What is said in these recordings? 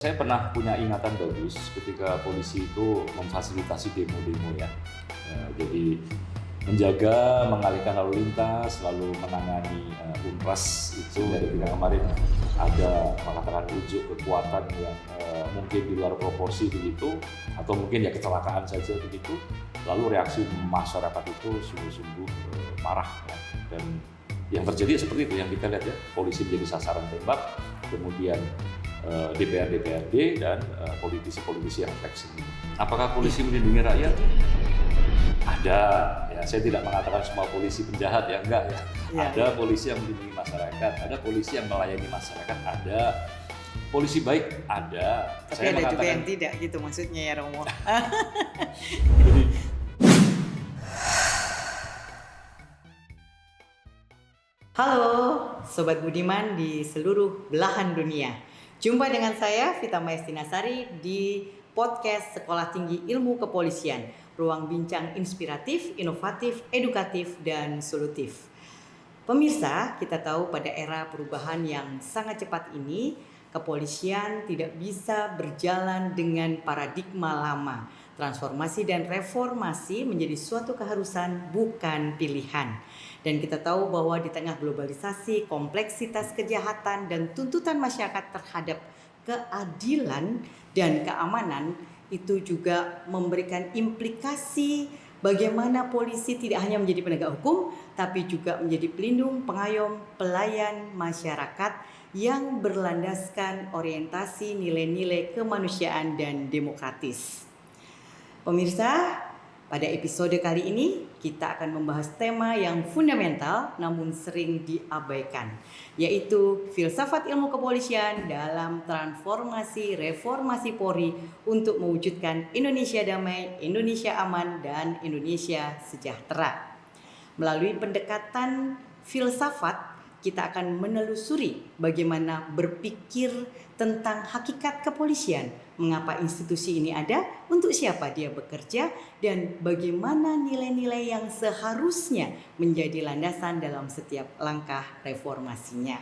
Saya pernah punya ingatan bagus ketika polisi itu memfasilitasi demo-demo ya. Jadi menjaga, mengalihkan lalu lintas, lalu menangani UNRAS itu dari ketika kemarin ada mengatakan ujuk kekuatan yang mungkin di luar proporsi begitu, atau mungkin ya kecelakaan saja begitu. Lalu reaksi masyarakat itu sungguh-sungguh marah ya. Dan yang terjadi seperti itu yang kita lihat ya, polisi menjadi sasaran tembak, kemudian DPRD dan politisi-politisi yang fleksibel. Apakah polisi melindungi rakyat? Ada, ya saya tidak mengatakan semua polisi penjahat ya, enggak ya. Ada polisi yang melindungi masyarakat, ada polisi yang melayani masyarakat, ada polisi baik, ada. Tapi saya ada juga yang tidak gitu maksudnya ya Romo. Jadi, Halo Sobat Budiman di seluruh belahan dunia. Jumpa dengan saya Vita Maestinasari di podcast Sekolah Tinggi Ilmu Kepolisian. Ruang bincang inspiratif, inovatif, edukatif, dan solutif. Pemirsa, kita tahu pada era perubahan yang sangat cepat ini, kepolisian tidak bisa berjalan dengan paradigma lama. Transformasi dan reformasi menjadi suatu keharusan, bukan pilihan. Dan kita tahu bahwa di tengah globalisasi, kompleksitas kejahatan, dan tuntutan masyarakat terhadap keadilan dan keamanan itu juga memberikan implikasi bagaimana polisi tidak hanya menjadi penegak hukum, tapi juga menjadi pelindung, pengayom, pelayan masyarakat yang berlandaskan orientasi nilai-nilai kemanusiaan dan demokratis. Pemirsa, pada episode kali ini kita akan membahas tema yang fundamental namun sering diabaikan, yaitu filsafat ilmu kepolisian dalam transformasi reformasi Polri untuk mewujudkan Indonesia damai, Indonesia aman, dan Indonesia sejahtera. Melalui pendekatan filsafat, kita akan menelusuri bagaimana berpikir tentang hakikat kepolisian, mengapa institusi ini ada, untuk siapa dia bekerja, dan bagaimana nilai-nilai yang seharusnya menjadi landasan dalam setiap langkah reformasinya.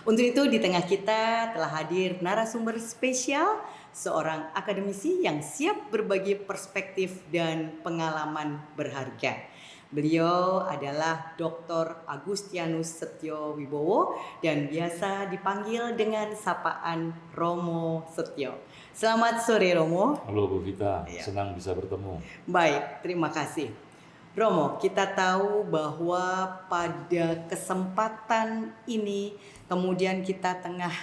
Untuk itu di tengah kita telah hadir narasumber spesial, seorang akademisi yang siap berbagi perspektif dan pengalaman berharga. Beliau adalah Dr. Agustianus Setio Wibowo dan biasa dipanggil dengan sapaan Romo Setio. Selamat sore Romo. halo Bu Vita, senang bisa bertemu. Baik, terima kasih. Romo, kita tahu bahwa pada kesempatan ini kemudian kita tengah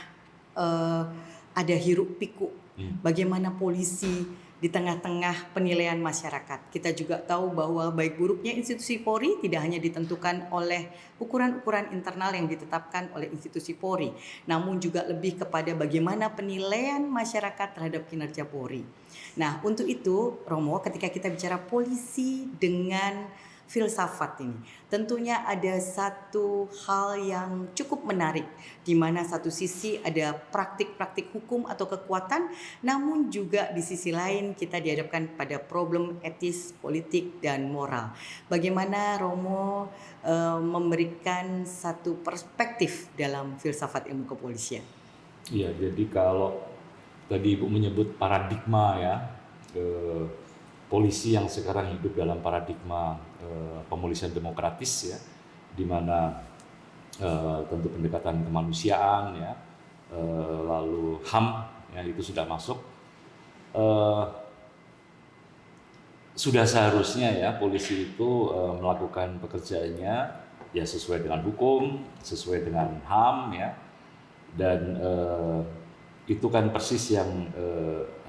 ada hiruk pikuk. Bagaimana polisi di tengah-tengah penilaian masyarakat. Kita juga tahu bahwa baik buruknya institusi Polri tidak hanya ditentukan oleh ukuran-ukuran internal yang ditetapkan oleh institusi Polri, namun juga lebih kepada bagaimana penilaian masyarakat terhadap kinerja Polri. Nah, untuk itu, Romo, ketika kita bicara polisi dengan filsafat ini, tentunya ada satu hal yang cukup menarik, di mana satu sisi ada praktik-praktik hukum atau kekuatan, namun juga di sisi lain kita dihadapkan pada problem etis, politik, dan moral. Bagaimana Romo memberikan satu perspektif dalam filsafat ilmu kepolisian? Iya, jadi kalau tadi Ibu menyebut paradigma ya, polisi yang sekarang hidup dalam paradigma pemolisian demokratis ya, di mana tentu pendekatan kemanusiaan ya, lalu HAM ya itu sudah masuk. Sudah seharusnya ya polisi itu melakukan pekerjaannya ya sesuai dengan hukum, sesuai dengan HAM ya, dan itu kan persis yang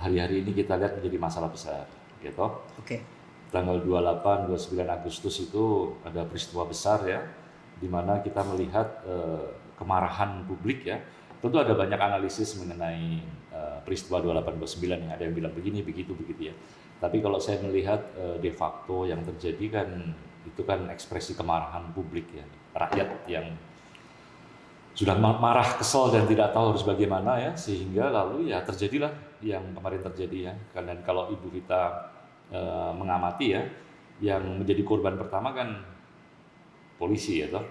hari-hari ini kita lihat menjadi masalah besar. Gitu. Oke. Tanggal 28-29 Agustus itu ada peristiwa besar ya, di mana kita melihat kemarahan publik ya. Tentu ada banyak analisis mengenai peristiwa 28-29 yang ada yang bilang begini, begitu ya. Tapi kalau saya melihat de facto yang terjadi kan itu kan ekspresi kemarahan publik ya, rakyat yang sudah marah, kesal dan tidak tahu harus bagaimana ya, sehingga lalu ya terjadilah yang kemarin terjadi ya. Dan kalau Ibu Vita mengamati ya, yang menjadi korban pertama kan polisi ya toh.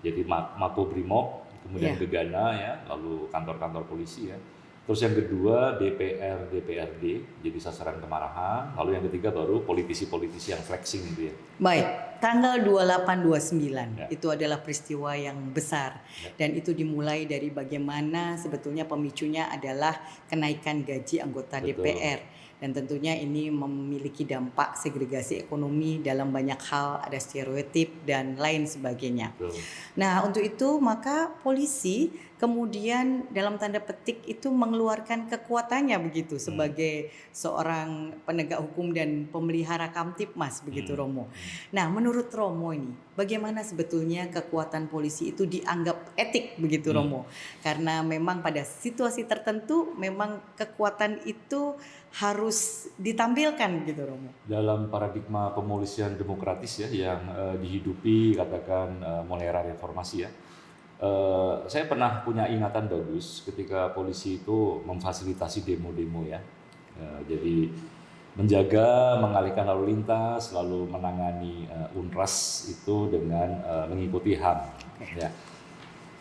Jadi Makobrimob, kemudian Gegana ya, lalu kantor-kantor polisi ya. Terus yang kedua DPR, DPRD jadi sasaran kemarahan. Lalu yang ketiga baru politisi-politisi yang flexing gitu ya. Baik, tanggal 28-29 Ya. itu adalah peristiwa yang besar Ya. dan itu dimulai dari bagaimana sebetulnya pemicunya adalah kenaikan gaji anggota Betul. DPR dan tentunya ini memiliki dampak segregasi ekonomi dalam banyak hal, ada stereotip dan lain sebagainya. Betul. Nah, untuk itu maka polisi kemudian dalam tanda petik itu mengeluarkan kekuatannya begitu sebagai seorang penegak hukum dan pemelihara Kamtipmas begitu Romo. Nah, menurut Romo ini bagaimana sebetulnya kekuatan polisi itu dianggap etik begitu Romo? Karena memang pada situasi tertentu memang kekuatan itu harus ditampilkan gitu Romo. Dalam paradigma pemolisian demokratis ya yang dihidupi katakan mulai era reformasi ya. Saya pernah punya ingatan bagus ketika polisi itu memfasilitasi demo-demo ya. Jadi menjaga, mengalihkan lalu lintas, lalu menangani unras itu dengan mengikuti HAM. Ya.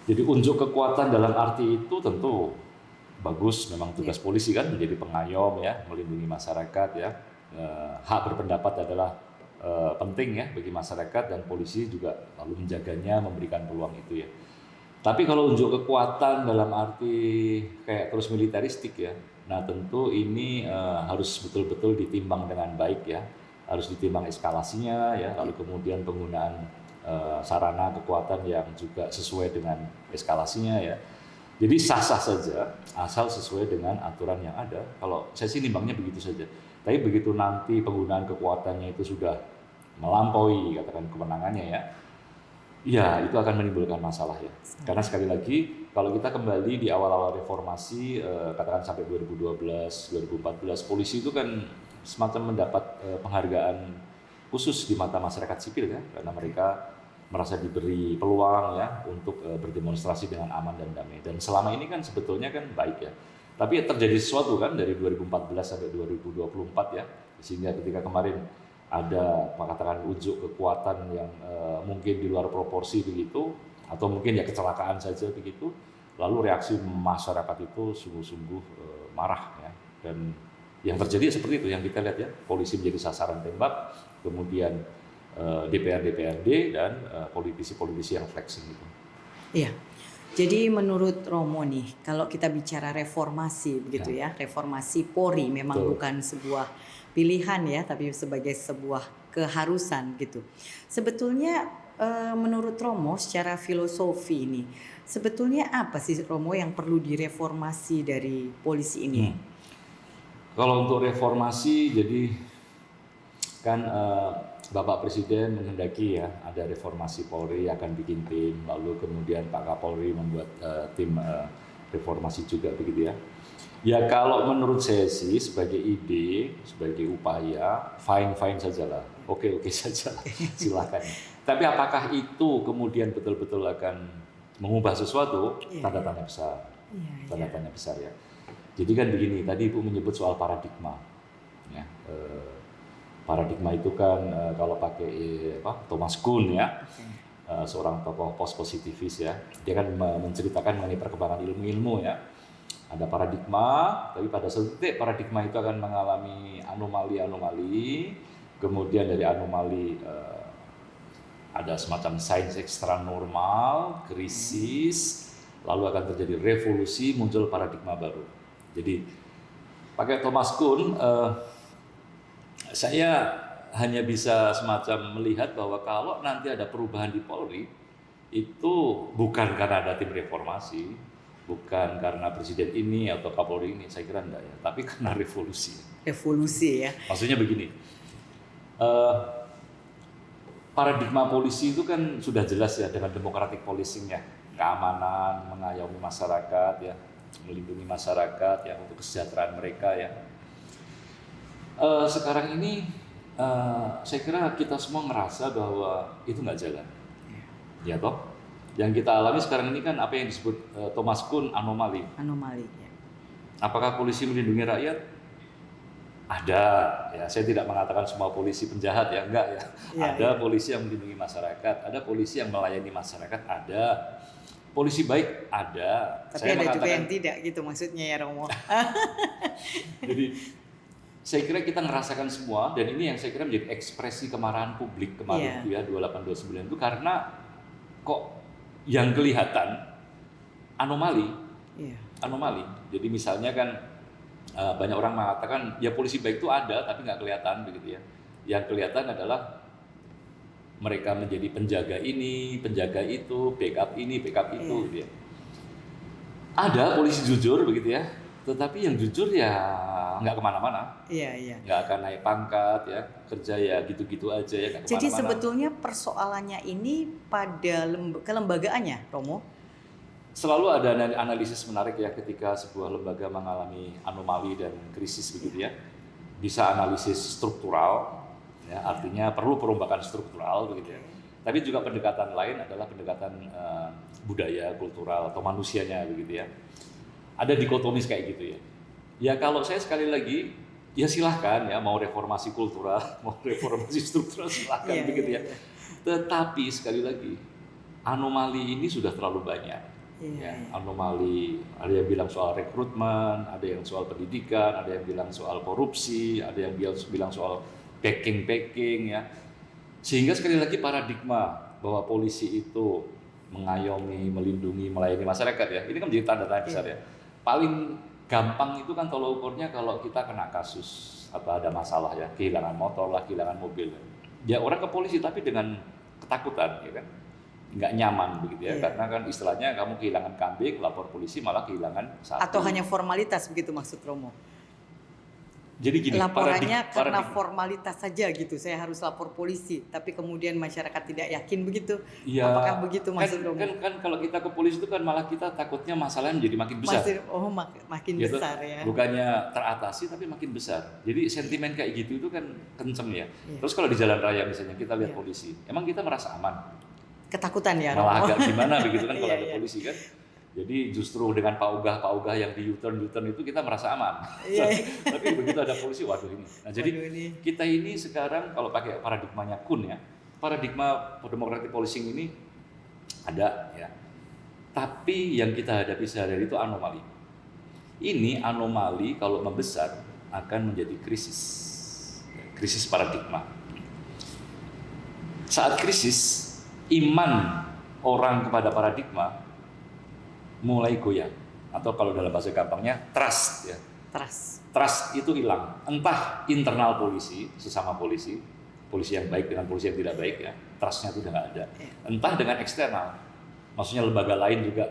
Jadi unjuk kekuatan dalam arti itu tentu bagus, memang tugas polisi kan menjadi pengayom ya, melindungi masyarakat ya. Hak berpendapat adalah penting ya bagi masyarakat dan polisi juga lalu menjaganya, memberikan peluang itu ya. Tapi kalau unjuk kekuatan dalam arti kayak terus militeristik ya, nah tentu ini harus betul-betul ditimbang dengan baik ya, harus ditimbang eskalasinya ya, lalu kemudian penggunaan sarana kekuatan yang juga sesuai dengan eskalasinya ya. Jadi sah-sah saja asal sesuai dengan aturan yang ada. Kalau saya sih nimbangnya begitu saja. Tapi begitu nanti penggunaan kekuatannya itu sudah melampaui katakan kewenangannya ya itu akan menimbulkan masalah ya. Karena sekali lagi kalau kita kembali di awal-awal reformasi katakan sampai 2012, 2014 polisi itu kan semacam mendapat penghargaan khusus di mata masyarakat sipil ya karena mereka merasa diberi peluang ya untuk berdemonstrasi dengan aman dan damai. Dan selama ini kan sebetulnya kan baik ya. Tapi terjadi sesuatu kan dari 2014 sampai 2024 ya. Sehingga ketika kemarin ada katakan unjuk kekuatan yang mungkin di luar proporsi begitu atau mungkin ya kecelakaan saja begitu. Lalu reaksi masyarakat itu sungguh-sungguh marah ya. Dan yang terjadi seperti itu yang kita lihat ya. Polisi menjadi sasaran tembak, kemudian DPR, DPRD dan politisi-politisi yang flexing itu. Iya. Jadi menurut Romo nih, kalau kita bicara reformasi begitu ya, reformasi Polri memang bukan sebuah pilihan ya, tapi sebagai sebuah keharusan gitu. Sebetulnya menurut Romo secara filosofi ini, sebetulnya apa sih Romo yang perlu direformasi dari polisi ini? Kalau untuk reformasi, jadi kan Bapak Presiden menghendaki ya ada reformasi Polri, akan bikin tim, lalu kemudian Pak Kapolri membuat tim reformasi juga begitu ya. Ya kalau menurut saya sih sebagai ide, sebagai upaya, fine saja lah, oke saja lah, silakan. Tapi apakah itu kemudian betul-betul akan mengubah sesuatu? Tanda tanya besar, tanda tanya besar ya. Jadi kan begini, tadi Ibu menyebut soal paradigma, ya. Paradigma itu kan kalau pakai Thomas Kuhn ya, seorang tokoh post-positivis ya, dia kan menceritakan mengenai perkembangan ilmu-ilmu ya. Ada paradigma, tapi pada suatu titik paradigma itu akan mengalami anomali-anomali, kemudian dari anomali ada semacam sains ekstra normal, krisis, lalu akan terjadi revolusi, muncul paradigma baru. Jadi pakai Thomas Kuhn, saya hanya bisa semacam melihat bahwa kalau nanti ada perubahan di Polri, itu bukan karena ada tim reformasi, bukan karena presiden ini atau Kapolri ini, saya kira enggak ya, tapi karena revolusi. Revolusi ya. Maksudnya begini, paradigma polisi itu kan sudah jelas ya dengan democratic policing ya, keamanan, mengayomi masyarakat ya, melindungi masyarakat ya untuk kesejahteraan mereka ya. Sekarang ini saya kira kita semua ngerasa bahwa itu nggak jalan, ya toh. Yang kita alami sekarang ini kan apa yang disebut Thomas Kuhn anomali. Anomali. Ya. Apakah polisi melindungi rakyat? Ada, ya saya tidak mengatakan semua polisi penjahat ya, enggak ya. Ada polisi yang melindungi masyarakat, ada polisi yang melayani masyarakat, ada. polisi baik ada. Tapi ada juga yang tidak gitu maksudnya ya Romo. Jadi saya kira kita ngerasakan semua, dan ini yang saya kira menjadi ekspresi kemarahan publik kemarin itu ya 2829 itu, karena kok yang kelihatan anomali. Anomali. Jadi misalnya kan banyak orang mengatakan ya polisi baik itu ada tapi nggak kelihatan begitu ya. Yang kelihatan adalah mereka menjadi penjaga ini, penjaga itu, backup ini, backup itu gitu ya. Ada polisi jujur begitu ya, tetapi yang jujur ya nggak kemana-mana. Nggak akan naik pangkat ya, kerja ya gitu-gitu aja ya, nggak kemana-mana. Jadi sebetulnya persoalannya ini pada kelembagaannya, Romo? Selalu ada analisis menarik ya ketika sebuah lembaga mengalami anomali dan krisis begitu ya. Bisa analisis struktural, ya, artinya perlu perombakan struktural begitu ya. Tapi juga pendekatan lain adalah pendekatan budaya, kultural atau manusianya begitu ya. Ada dikotomis kayak gitu ya. Ya kalau saya sekali lagi ya silahkan ya, mau reformasi kultural, mau reformasi struktural silahkan begitu ya. Tetapi sekali lagi anomali ini sudah terlalu banyak. Anomali, ada yang bilang soal rekrutmen, ada yang soal pendidikan, ada yang bilang soal korupsi, ada yang bilang soal backing ya. Sehingga sekali lagi paradigma bahwa polisi itu mengayomi, melindungi, melayani masyarakat ya, ini kan menjadi tanda-tanya besar ya. Paling gampang itu kan tolak ukurnya kalau kita kena kasus atau ada masalah ya, kehilangan motor lah, kehilangan mobil. Ya orang ke polisi tapi dengan ketakutan ya kan, nggak nyaman begitu ya, karena kan istilahnya kamu kehilangan kambing, lapor polisi malah kehilangan sapi. Atau hanya formalitas begitu maksud Romo? Jadi gini, laporannya karena formalitas saja gitu, saya harus lapor polisi, tapi kemudian masyarakat tidak yakin begitu. Ya, apakah begitu maksud Romo? Kan kalau kita ke polisi itu kan malah kita takutnya masalahnya menjadi makin besar. Makin gitu, besar ya. Bukannya teratasi tapi makin besar. Jadi sentimen kayak gitu itu kan kenceng ya. Terus kalau di jalan raya misalnya kita lihat polisi, emang kita merasa aman? Ketakutan ya Romo? Malah agak gimana begitu kan kalau ada polisi kan. Jadi justru dengan paugah yang di U-turn itu kita merasa aman. Tapi begitu ada polisi, waduh ini. Nah jadi kita ini sekarang kalau pakai paradigmanya Kuhn ya, paradigma democratic policing ini ada ya. Tapi yang kita hadapi sehari-hari itu anomali. Ini anomali kalau membesar akan menjadi krisis paradigma. Saat krisis, iman orang kepada paradigma mulai goyang, atau kalau dalam bahasa gampangnya trust ya. Trust itu hilang, entah internal polisi, sesama polisi yang baik dengan polisi yang tidak baik ya, trustnya itu udah nggak ada. Entah dengan eksternal, maksudnya lembaga lain juga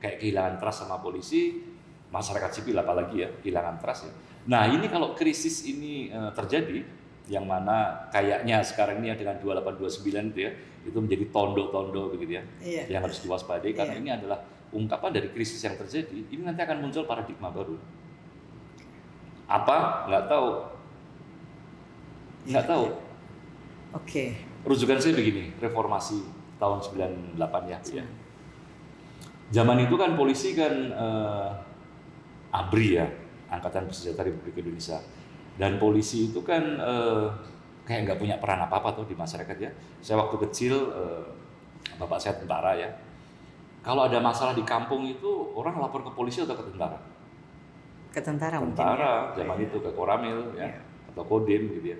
kayak kehilangan trust sama polisi, masyarakat sipil apalagi ya kehilangan trust ya. Nah ini kalau krisis ini terjadi, yang mana kayaknya sekarang ini dengan 2829 itu ya, itu menjadi tondo begitu ya, yang harus diwaspadai karena ini adalah ungkapan dari krisis yang terjadi. Ini nanti akan muncul paradigma baru. Apa? Nggak tahu. Oke. Rujukan saya begini, reformasi tahun 98 ya. Zaman itu kan polisi kan ABRI ya, Angkatan Bersenjata Republik Indonesia. Dan polisi itu kan kayak nggak punya peran apa-apa tuh di masyarakat ya. Saya waktu kecil, bapak saya tentara ya. Kalau ada masalah di kampung itu orang lapor ke polisi atau ke tentara? Ke tentara mungkin ya. Zaman itu ke Koramil ya, atau Kodim gitu ya.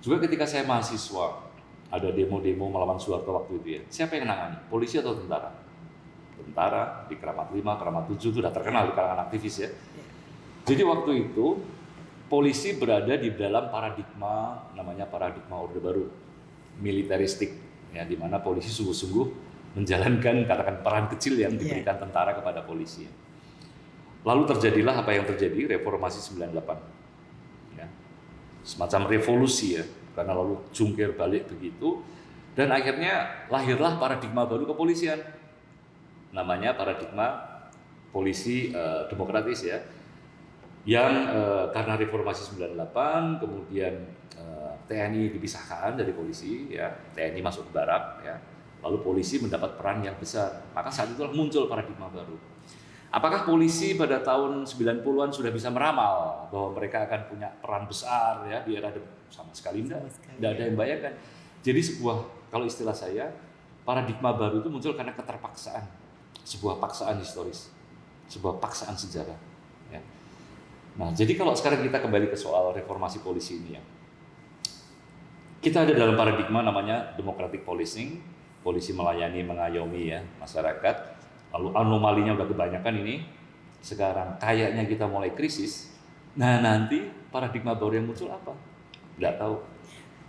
Juga ketika saya mahasiswa, ada demo-demo melawan Soeharto waktu itu ya. Siapa yang menangani? Polisi atau tentara? Tentara di Kramat 5, Kramat 7 itu sudah terkenal di kalangan aktivis ya. Jadi waktu itu polisi berada di dalam paradigma, namanya paradigma Orde Baru, militeristik ya, di mana polisi sungguh-sungguh menjalankan katakan peran kecil yang diberikan tentara kepada polisi. Lalu terjadilah apa yang terjadi, reformasi 98. Ya. Semacam revolusi ya, karena lalu jungkir balik begitu, dan akhirnya lahirlah paradigma baru kepolisian. Namanya paradigma polisi demokratis ya. Yang karena reformasi 98 kemudian TNI dipisahkan dari polisi ya, TNI masuk ke barak ya. Lalu polisi mendapat peran yang besar. Maka saat itu muncul paradigma baru. Apakah polisi pada tahun 90-an sudah bisa meramal bahwa mereka akan punya peran besar ya di era sama sekali tidak ada yang bayangkan. Jadi sebuah, kalau istilah saya, paradigma baru itu muncul karena keterpaksaan sebuah paksaan historis, sebuah paksaan sejarah. Ya. Nah, jadi kalau sekarang kita kembali ke soal reformasi polisi ini ya, kita ada dalam paradigma namanya democratic policing, polisi melayani, mengayomi ya masyarakat. Lalu anomalinya udah kebanyakan ini. Sekarang kayaknya kita mulai krisis. Nah, nanti paradigma baru yang muncul apa? Nggak tahu.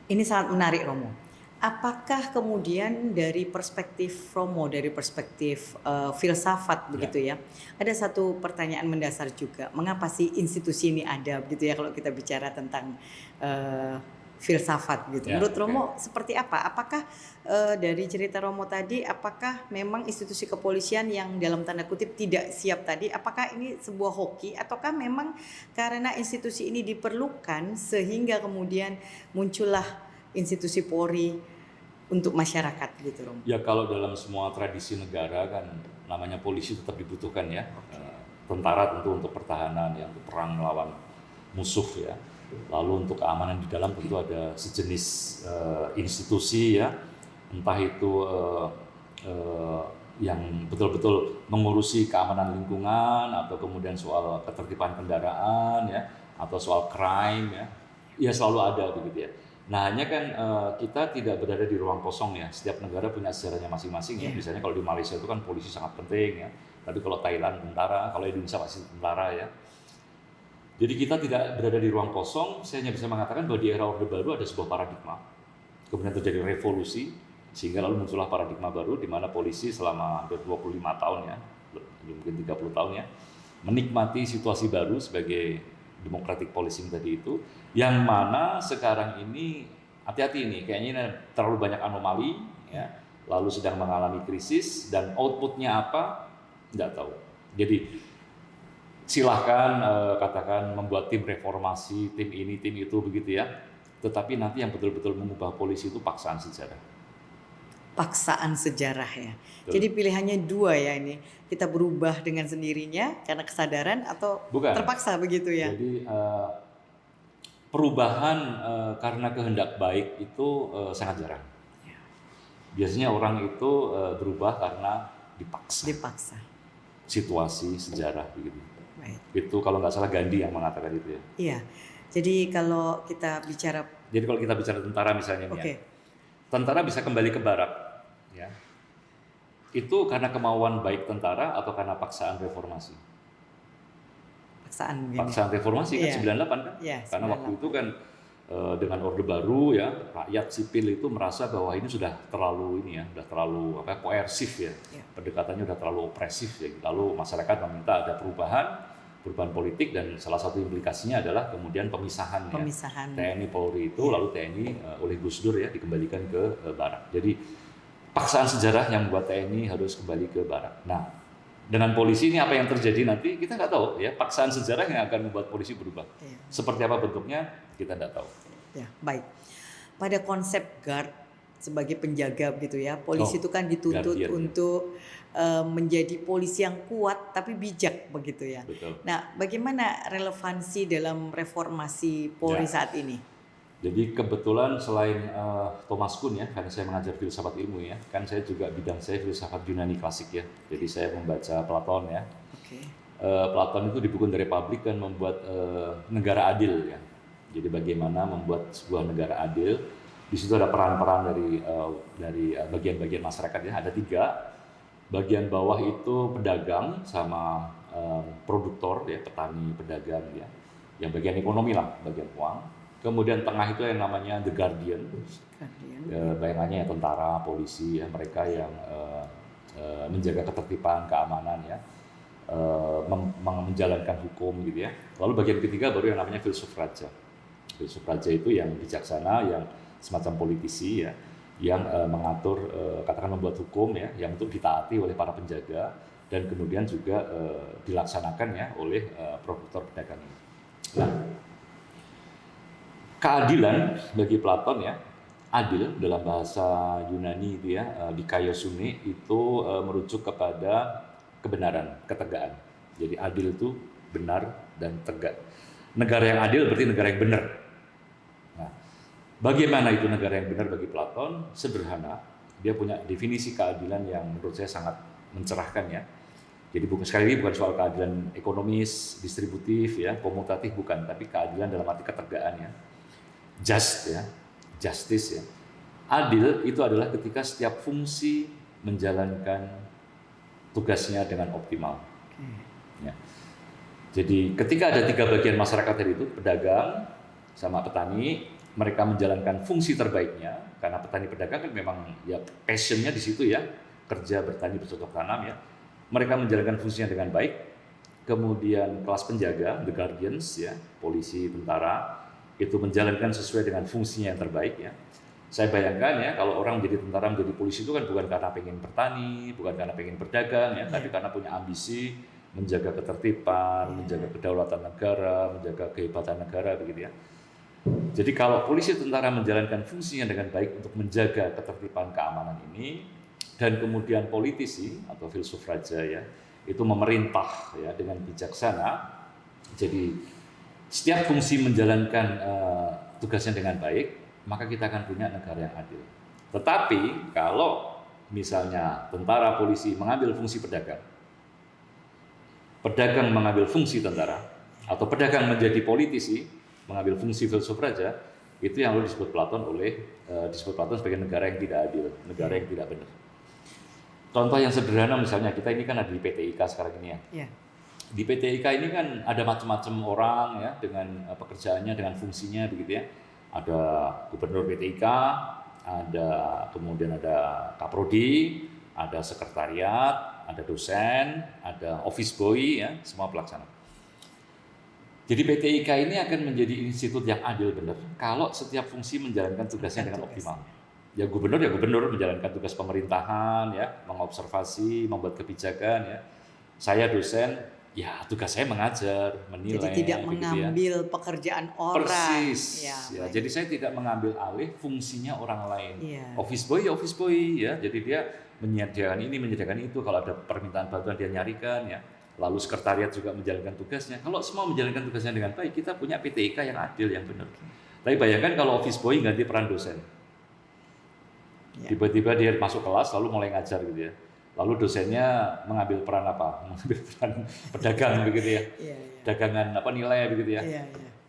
Ini sangat menarik, Romo. Apakah kemudian dari perspektif Romo, dari perspektif filsafat begitu ya, ada satu pertanyaan mendasar juga, mengapa sih institusi ini ada begitu ya kalau kita bicara tentang filsafat gitu. Menurut Romo seperti apa? Apakah dari cerita Romo tadi, apakah memang institusi kepolisian yang dalam tanda kutip tidak siap tadi, apakah ini sebuah hoki ataukah memang karena institusi ini diperlukan sehingga kemudian muncullah institusi Polri untuk masyarakat gitu, Romo? Ya, kalau dalam semua tradisi negara kan namanya polisi tetap dibutuhkan ya. Tentara tentu untuk pertahanan ya, untuk perang melawan musuh ya. Lalu untuk keamanan di dalam tentu ada sejenis institusi ya, entah itu yang betul-betul mengurusi keamanan lingkungan atau kemudian soal ketertiban kendaraan ya, atau soal crime ya selalu ada begitu ya. Nah, hanya kan kita tidak berada di ruang kosong ya. Setiap negara punya sejarahnya masing-masing ya. Misalnya kalau di Malaysia itu kan polisi sangat penting ya. Tapi kalau Thailand tentara, kalau Indonesia pasti tentara ya. Jadi kita tidak berada di ruang kosong. Saya hanya bisa mengatakan bahwa di era Orde Baru ada sebuah paradigma. Kemudian terjadi revolusi sehingga lalu muncullah paradigma baru di mana polisi selama hampir 25 tahun ya, mungkin 30 tahun ya, menikmati situasi baru sebagai democratic policing tadi itu, yang mana sekarang ini hati-hati ini kayaknya terlalu banyak anomali ya, lalu sedang mengalami krisis dan outputnya apa nggak tahu. Jadi silahkan katakan membuat tim reformasi, tim ini, tim itu begitu ya. Tetapi nanti yang betul-betul mengubah polisi itu paksaan sejarah. Paksaan sejarah ya. Betul. Jadi pilihannya dua ya ini. Kita berubah dengan sendirinya karena kesadaran atau terpaksa begitu ya. Jadi perubahan karena kehendak baik itu sangat jarang. Biasanya orang itu berubah karena dipaksa. Situasi sejarah begitu. Baik. Itu kalau nggak salah Gandhi yang mengatakan itu ya. Iya. Jadi kalau kita bicara tentara misalnya ya. Tentara bisa kembali ke barak ya. Itu karena kemauan baik tentara atau karena paksaan reformasi? Paksaan reformasi kan 98 kan? Ya, karena waktu itu kan dengan Orde Baru ya, rakyat sipil itu merasa bahwa ini sudah terlalu koersif ya. Pendekatannya sudah terlalu opresif ya. Lalu masyarakat meminta ada perubahan politik dan salah satu implikasinya adalah kemudian pemisahan. TNI Polri itu lalu TNI oleh Gus Dur ya dikembalikan ke barak. Jadi paksaan sejarah yang membuat TNI harus kembali ke barak. Nah, dengan polisi ini apa yang terjadi nanti kita nggak tahu ya. Paksaan sejarah yang akan membuat polisi berubah. Seperti apa bentuknya kita nggak tahu. Ya, baik. Pada konsep guard sebagai penjaga begitu ya, polisi itu kan dituntut untuk menjadi polisi yang kuat tapi bijak begitu ya. Betul. Nah, bagaimana relevansi dalam reformasi Polri saat ini? Jadi kebetulan selain Thomas Kuhn ya, karena saya mengajar filsafat ilmu ya, kan saya juga bidang saya filsafat Yunani klasik ya. Jadi saya membaca Platon ya. Platon itu di buku The Republic kan membuat negara adil ya. Jadi bagaimana membuat sebuah negara adil. Di situ ada peran-peran dari bagian-bagian masyarakat ya. Ada 3. Bagian bawah itu pedagang sama produktor ya, petani, pedagang ya. Yang bagian ekonomi lah, bagian uang. Kemudian tengah itu yang namanya The Guardian. Bayangannya ya tentara, polisi ya, mereka yang menjaga ketertiban, keamanan ya. Menjalankan hukum gitu ya. Lalu bagian ketiga baru yang namanya filsuf raja. Filsuf raja itu yang bijaksana, yang semacam politisi ya, yang mengatur, katakan membuat hukum ya, yang untuk ditaati oleh para penjaga dan kemudian juga dilaksanakan ya oleh produktor pedagang ini. Nah, keadilan bagi Platon ya, adil dalam bahasa Yunani itu ya, dikaiosune itu merujuk kepada kebenaran, ketegakan. Jadi adil itu benar dan tegak. Negara yang adil berarti negara yang benar. Nah, bagaimana itu negara yang benar bagi Platon? Sederhana, dia punya definisi keadilan yang menurut saya sangat mencerahkan ya. Jadi sekali lagi bukan soal keadilan ekonomis, distributif ya, komutatif bukan, tapi keadilan dalam arti ketegaan ya. Just ya, justice ya. Adil itu adalah ketika setiap fungsi menjalankan tugasnya dengan optimal. Ya. Jadi ketika ada 3 bagian masyarakat tadi itu, pedagang sama petani, mereka menjalankan fungsi terbaiknya, karena petani pedagang kan memang ya passionnya di situ ya, kerja bertani bercocok tanam ya. Mereka menjalankan fungsinya dengan baik. Kemudian kelas penjaga, the guardians ya, polisi, tentara, itu menjalankan sesuai dengan fungsinya yang terbaik ya. Saya bayangkan ya, kalau orang menjadi tentara, menjadi polisi itu kan bukan karena pengen bertani, bukan karena pengen berdagang ya, tapi karena punya ambisi menjaga ketertiban, menjaga kedaulatan negara, menjaga kehebatan negara begitu ya. Jadi kalau polisi tentara menjalankan fungsinya dengan baik untuk menjaga ketertiban keamanan ini, dan kemudian politisi atau filsuf raja ya, itu memerintah ya dengan bijaksana. Jadi setiap fungsi menjalankan tugasnya dengan baik, maka kita akan punya negara yang adil. Tetapi kalau misalnya tentara polisi mengambil fungsi pedagang, pedagang mengambil fungsi tentara, atau pedagang menjadi politisi mengambil fungsi filsuf raja, itu yang lalu disebut Platon sebagai negara yang tidak adil, negara yang tidak benar. Contoh yang sederhana misalnya kita ini kan ada di PT IKA sekarang ini ya. Di PT IKA ini kan ada macam-macam orang ya dengan pekerjaannya, dengan fungsinya begitu ya. Ada gubernur PT IKA, kemudian ada kaprodi, ada sekretariat, ada dosen, ada office boy ya, semua pelaksana. Jadi PT IKA ini akan menjadi institut yang adil benar kalau setiap fungsi menjalankan tugasnya dengan optimal. Ya gubernur menjalankan tugas pemerintahan ya, mengobservasi, membuat kebijakan ya. Saya dosen, ya tugas saya mengajar, menilai. Jadi tidak mengambil pekerjaan orang. Persis. Ya, jadi saya tidak mengambil alih fungsinya orang lain. Office boy ya. Jadi dia menyediakan ini, menyediakan itu. Kalau ada permintaan bantuan dia nyarikan ya. Lalu sekretariat juga menjalankan tugasnya. Kalau semua menjalankan tugasnya dengan baik, kita punya PT IKA yang adil, yang benar. Tapi bayangkan kalau office boy ganti peran dosen. Tiba-tiba dia masuk kelas lalu mulai ngajar gitu ya. Lalu dosennya mengambil peran apa? Mengambil peran pedagang begitu ya. Dagangan nilai begitu ya.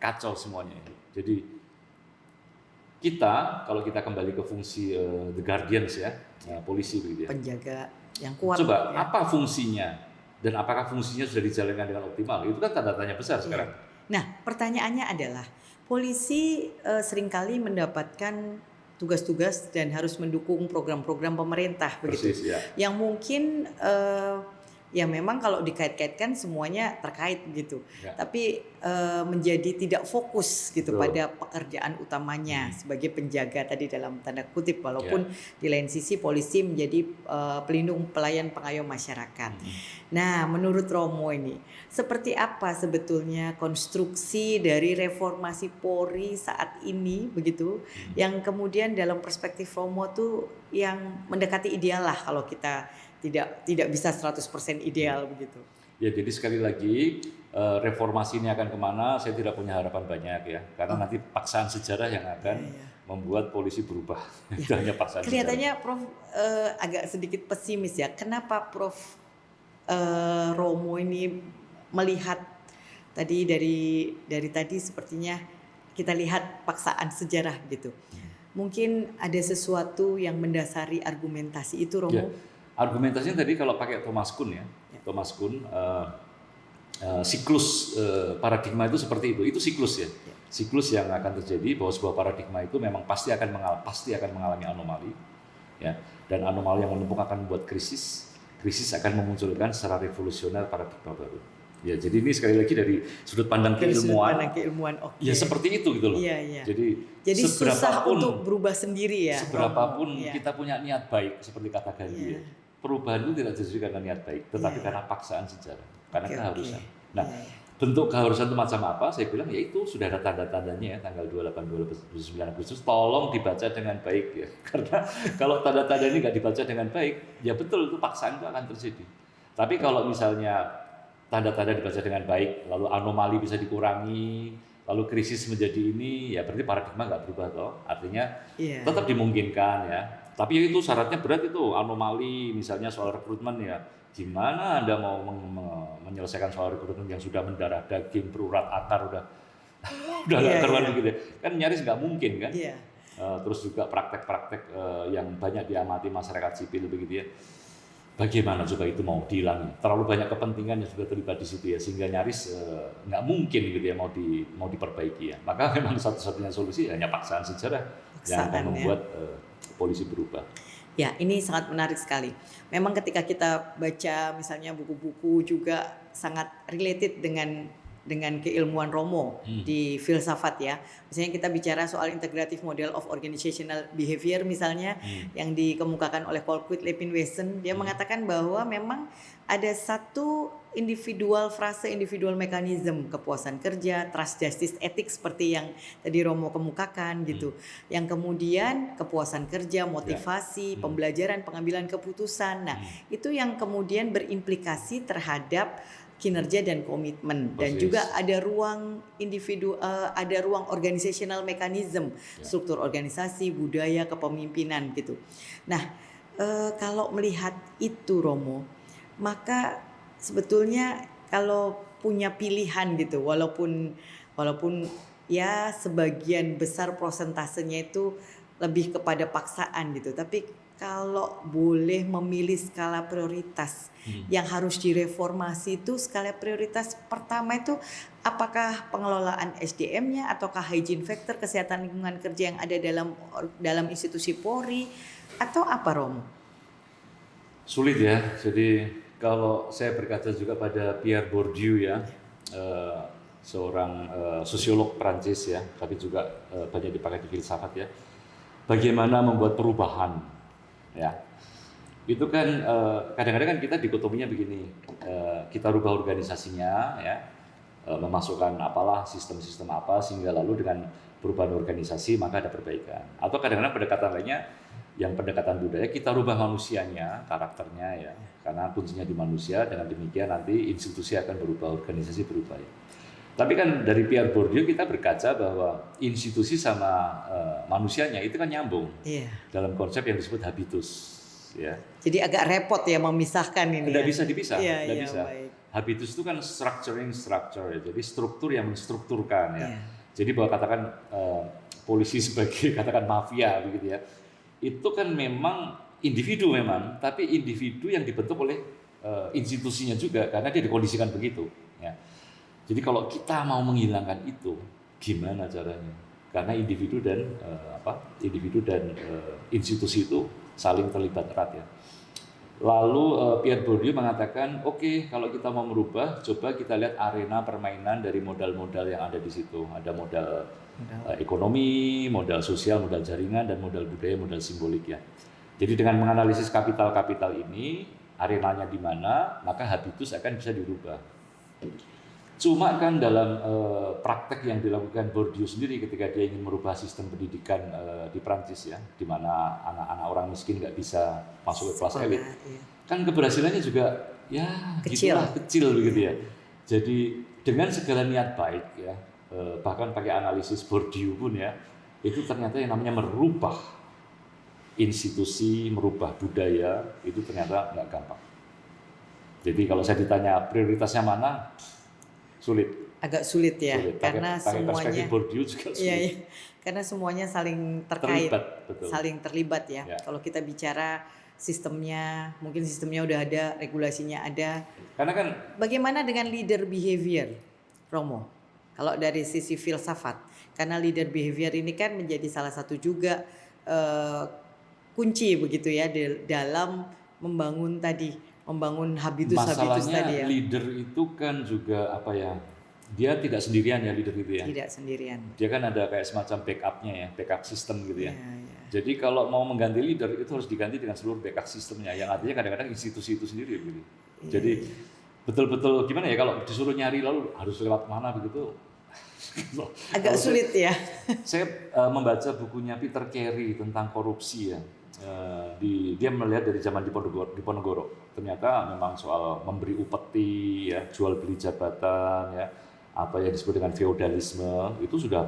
Kacau semuanya. Jadi kita kalau kita kembali ke fungsi the guardians ya, polisi begitu ya. Penjaga yang kuat. Coba apa fungsinya dan apakah fungsinya sudah dijalankan dengan optimal? Itu kan tanda tanya besar sekarang. Nah, pertanyaannya adalah polisi seringkali mendapatkan tugas-tugas dan harus mendukung program-program pemerintah begitu. Persis, ya. Yang mungkin ya memang kalau dikait-kaitkan semuanya terkait gitu. Ya. Tapi menjadi tidak fokus gitu pada pekerjaan utamanya sebagai penjaga tadi dalam tanda kutip, walaupun di lain sisi polisi menjadi pelindung, pelayan, pengayom masyarakat. Nah, menurut Romo ini seperti apa sebetulnya konstruksi dari reformasi Polri saat ini begitu, yang kemudian dalam perspektif Romo tuh yang mendekati ideal lah kalau kita tidak bisa 100% ideal begitu. Ya, jadi sekali lagi reformasi ini akan kemana? Saya tidak punya harapan banyak ya, karena nanti paksaan sejarah yang akan membuat polisi berubah. Itu hanya paksaan. Kelihatannya sejarah. Prof agak sedikit pesimis ya. Kenapa Prof Romo ini melihat tadi dari tadi sepertinya kita lihat paksaan sejarah gitu. Mungkin ada sesuatu yang mendasari argumentasi itu, Romo? Ya. Argumentasinya tadi kalau pakai Thomas Kuhn ya. Thomas Kuhn siklus paradigma itu seperti itu siklus ya. Siklus yang akan terjadi bahwa sebuah paradigma itu memang pasti akan mengalami anomali ya, dan anomali yang menumpuk akan membuat krisis akan memunculkan secara revolusioner paradigma baru ya. Jadi ini sekali lagi dari sudut pandang keilmuan ya seperti itu gitu loh. Jadi susah untuk berubah sendiri ya. Seberapapun kita punya niat baik seperti kata Gandhi ya, perubahan itu tidak terjadi karena niat baik, tetapi karena paksaan sejarah, karena keharusan. Nah, bentuk keharusan itu macam apa? Saya bilang ya itu sudah ada tanda-tandanya ya, tanggal 28-29 Agustus, tolong dibaca dengan baik ya. Karena kalau tanda-tanda ini nggak dibaca dengan baik, ya betul itu paksaan itu akan terjadi. Tapi kalau misalnya tanda-tanda dibaca dengan baik, lalu anomali bisa dikurangi, lalu krisis menjadi ini, ya berarti paradigma nggak berubah toh. Artinya tetap dimungkinkan ya. Tapi itu syaratnya berat itu, anomali misalnya soal rekrutmen ya. Gimana Anda mau menyelesaikan soal rekrutmen yang sudah mendarah daging, berurat akar, udah nggak karuan begitu ya. Kan nyaris nggak mungkin kan. Terus juga praktek-praktek yang banyak diamati masyarakat sipil begitu ya. Bagaimana coba itu mau dihilangi? Terlalu banyak kepentingan yang sudah terlibat di situ ya, sehingga nyaris nggak mungkin gitu ya mau diperbaiki ya. Maka memang satu-satunya solusi hanya paksaan sejarah yang akan membuat polisi berubah. Ya, ini sangat menarik sekali. Memang ketika kita baca misalnya buku-buku juga sangat related dengan keilmuan Romo di filsafat ya. Misalnya kita bicara soal integrative model of organizational behavior misalnya yang dikemukakan oleh Paul Quidley-Pinwesen, dia mengatakan bahwa memang ada satu frase individual mechanism, kepuasan kerja, trust justice ethics seperti yang tadi Romo kemukakan gitu. Yang kemudian kepuasan kerja, motivasi, pembelajaran, pengambilan keputusan. Nah, itu yang kemudian berimplikasi terhadap kinerja dan komitmen. Dan juga ada ruang individu, ada ruang organizational mechanism, struktur organisasi, budaya, kepemimpinan gitu. Nah, kalau melihat itu Romo, maka sebetulnya kalau punya pilihan gitu, walaupun ya sebagian besar prosentasenya itu lebih kepada paksaan gitu, tapi kalau boleh memilih skala prioritas yang harus direformasi, itu skala prioritas pertama itu apakah pengelolaan SDM-nya ataukah hygiene factor, kesehatan lingkungan kerja yang ada dalam institusi Polri, atau apa Romo? Sulit ya. Jadi kalau saya berkaca juga pada Pierre Bourdieu ya, seorang sosiolog Prancis ya, tapi juga banyak dipakai di filsafat ya. Bagaimana membuat perubahan ya. Itu kan kadang-kadang kan kita dikotominya begini, kita rubah organisasinya ya, memasukkan apalah sistem-sistem apa sehingga lalu dengan perubahan organisasi maka ada perbaikan. Atau kadang-kadang pendekatan lainnya yang pendekatan budaya, kita rubah manusianya, karakternya ya, karena kuncinya di manusia, dengan demikian nanti institusi akan berubah, organisasi berubah ya. Tapi kan dari Pierre Bourdieu kita berkaca bahwa institusi sama manusianya itu kan nyambung dalam konsep yang disebut habitus ya. Jadi agak repot ya memisahkan ini. Tidak bisa dipisah, tidak bisa. Baik. Habitus itu kan structuring structure ya, jadi struktur yang menstrukturkan ya. Jadi bahwa katakan polisi sebagai katakan mafia begitu ya, itu kan memang individu memang, tapi individu yang dibentuk oleh institusinya juga karena dia dikondisikan begitu ya. Jadi kalau kita mau menghilangkan itu, gimana caranya? Karena individu dan institusi itu saling terlibat erat ya. Lalu Pierre Bourdieu mengatakan, oke, kalau kita mau merubah, coba kita lihat arena permainan dari modal-modal yang ada di situ. Ada modal ekonomi, modal sosial, modal jaringan, dan modal budaya, modal simbolik ya. Jadi dengan menganalisis kapital-kapital ini, arenanya di mana, maka habitus akan bisa dirubah. Cuma kan dalam praktek yang dilakukan Bourdieu sendiri ketika dia ingin merubah sistem pendidikan di Prancis ya, di mana anak-anak orang miskin nggak bisa masuk ke kelas elit, kan keberhasilannya juga ya kecil begitu ya. Jadi dengan segala niat baik ya, bahkan pakai analisis Bourdieu pun ya, itu ternyata yang namanya merubah institusi, merubah budaya itu ternyata nggak gampang. Jadi kalau saya ditanya prioritasnya mana, sulit. Agak sulit ya, karena semuanya Bourdieu juga sulit. Iya, karena semuanya saling terkait, saling terlibat ya. Kalau kita bicara sistemnya, mungkin sistemnya udah ada, regulasinya ada. Karena kan bagaimana dengan leader behavior, Romo? Kalau dari sisi filsafat, karena leader behavior ini kan menjadi salah satu juga kunci begitu ya dalam membangun habitus tadi ya. Masalahnya leader itu kan juga apa ya? Dia tidak sendirian ya leader itu ya. Tidak sendirian. Dia kan ada kayak semacam backupnya ya, backup system gitu ya. Jadi kalau mau mengganti leader itu harus diganti dengan seluruh backup sistemnya, yang artinya kadang-kadang institusi itu sendiri gitu. Jadi betul-betul gimana ya kalau disuruh nyari lalu harus lewat mana begitu. Agak sulit ya. Saya membaca bukunya Peter Carey tentang korupsi ya. Dia melihat dari zaman di Ponorogo, ternyata memang soal memberi upeti ya, jual beli jabatan ya, apa yang disebut dengan feodalisme itu sudah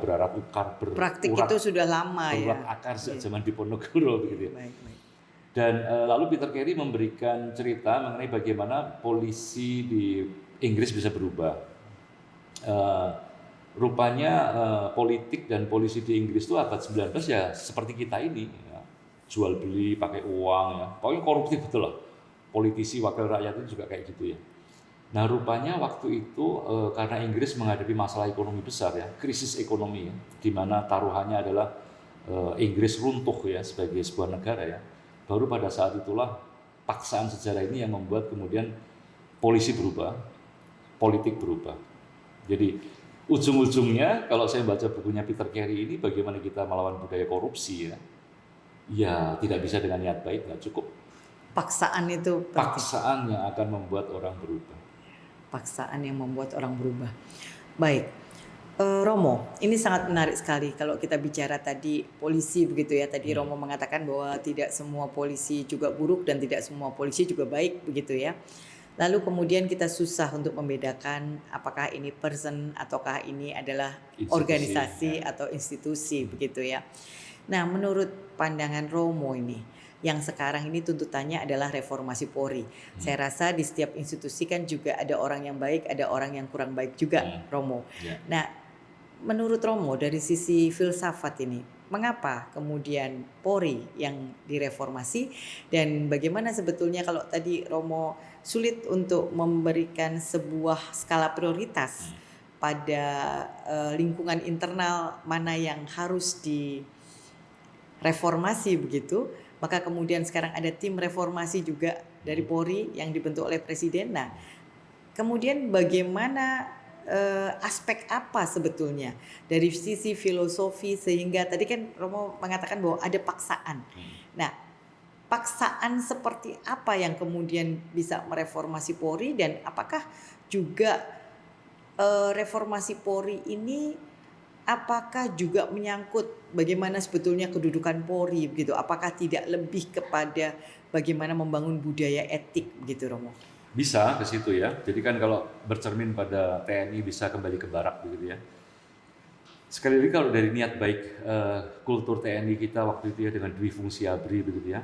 praktik itu sudah lama ya. Berurat akar sejak zaman di Ponorogo begitu ya. Baik. Dan lalu Peter Carey memberikan cerita mengenai bagaimana polisi di Inggris bisa berubah. Rupanya politik dan polisi di Inggris itu abad 19 ya seperti kita ini, ya. Jual beli pakai uang, ya. Pokoknya koruptif betul lah. Politisi wakil rakyat itu juga kayak gitu ya. Nah rupanya waktu itu karena Inggris menghadapi masalah ekonomi besar ya, krisis ekonomi ya, di mana taruhannya adalah Inggris runtuh ya sebagai sebuah negara ya. Baru pada saat itulah paksaan sejarah ini yang membuat kemudian polisi berubah, politik berubah. Jadi ujung-ujungnya kalau saya baca bukunya Peter Carey ini bagaimana kita melawan budaya korupsi ya, ya tidak bisa dengan niat baik, nggak cukup. Paksaan itu penting. Paksaan yang akan membuat orang berubah. Paksaan yang membuat orang berubah. Baik. Romo, ini sangat menarik sekali kalau kita bicara tadi polisi begitu ya. Tadi Romo mengatakan bahwa tidak semua polisi juga buruk dan tidak semua polisi juga baik begitu ya. Lalu kemudian kita susah untuk membedakan apakah ini person ataukah ini adalah organisasi atau institusi begitu ya. Nah, menurut pandangan Romo ini, yang sekarang ini tuntutannya adalah reformasi Polri. Saya rasa di setiap institusi kan juga ada orang yang baik, ada orang yang kurang baik juga, Romo. Nah, menurut Romo dari sisi filsafat ini, mengapa kemudian Polri yang direformasi dan bagaimana sebetulnya kalau tadi Romo sulit untuk memberikan sebuah skala prioritas pada lingkungan internal mana yang harus direformasi begitu, maka kemudian sekarang ada tim reformasi juga dari Polri yang dibentuk oleh Presiden. Nah, kemudian bagaimana aspek apa sebetulnya dari sisi filosofi sehingga tadi kan Romo mengatakan bahwa ada paksaan. Nah, paksaan seperti apa yang kemudian bisa mereformasi Polri dan apakah juga reformasi Polri ini apakah juga menyangkut bagaimana sebetulnya kedudukan Polri begitu? Apakah tidak lebih kepada bagaimana membangun budaya etik begitu, Romo? Bisa ke situ ya. Jadi kan kalau bercermin pada TNI bisa kembali ke barak begitu ya. Sekali lagi kalau dari niat baik kultur TNI kita waktu itu ya dengan Dwi Fungsi Abri begitu ya,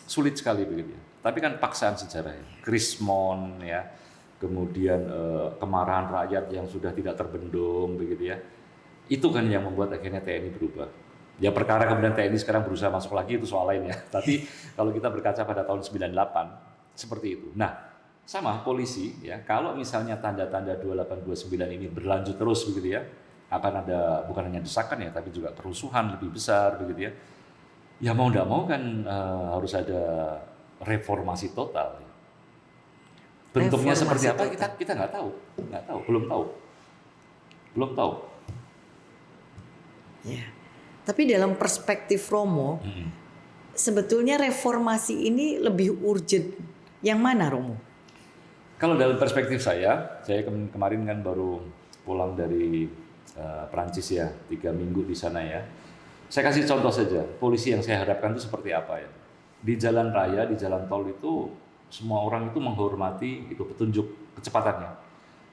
sulit sekali begitu ya. Tapi kan paksaan sejarah ya, Krismon ya, kemudian kemarahan rakyat yang sudah tidak terbendung begitu ya. Itu kan yang membuat akhirnya TNI berubah. Ya perkara kemudian TNI sekarang berusaha masuk lagi itu soal lain ya. Tapi kalau kita berkaca pada tahun 98 seperti itu. Nah, sama polisi ya, kalau misalnya tanda-tanda 2829 ini berlanjut terus begitu ya, akan ada bukan hanya desakan ya, tapi juga kerusuhan lebih besar begitu ya. Ya mau tidak mau kan harus ada reformasi total. Bentuknya reformasi seperti apa kita nggak tahu, belum tahu. Ya, tapi dalam perspektif Romo, sebetulnya reformasi ini lebih urgent yang mana, Romo? Kalau dalam perspektif saya kemarin kan baru pulang dari Perancis ya, 3 minggu di sana ya. Saya kasih contoh saja, polisi yang saya harapkan itu seperti apa ya. Di jalan raya, di jalan tol itu semua orang itu menghormati itu petunjuk kecepatannya.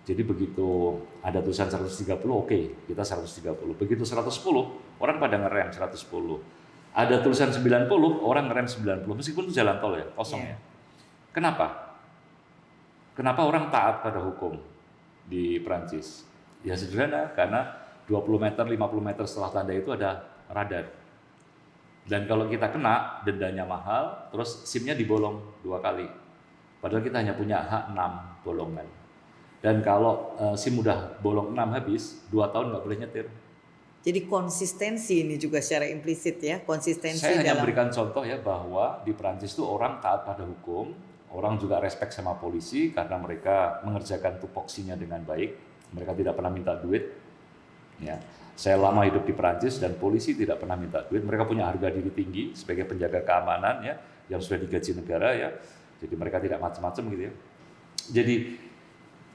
Jadi begitu ada tulisan 130, oke, kita 130. Begitu 110, orang pada ngerem 110. Ada tulisan 90, orang ngerem 90, meskipun itu jalan tol ya, kosong ya. Kenapa orang taat pada hukum di Perancis? Ya sederhana, karena 20 meter, 50 meter setelah tanda itu ada radar. Dan kalau kita kena, dendanya mahal, terus SIM-nya dibolong 2 kali. Padahal kita hanya punya hak 6 bolongan. Dan kalau SIM udah bolong 6 habis, 2 tahun nggak boleh nyetir. Jadi konsistensi ini juga secara implisit ya, konsistensi. Saya hanya berikan contoh ya bahwa di Perancis itu orang taat pada hukum, orang juga respect sama polisi karena mereka mengerjakan tupoksinya dengan baik. Mereka tidak pernah minta duit. Ya, saya lama hidup di Perancis dan polisi tidak pernah minta duit. Mereka punya harga diri tinggi sebagai penjaga keamanan ya, yang sudah digaji negara ya. Jadi mereka tidak macam-macam gitu ya. Jadi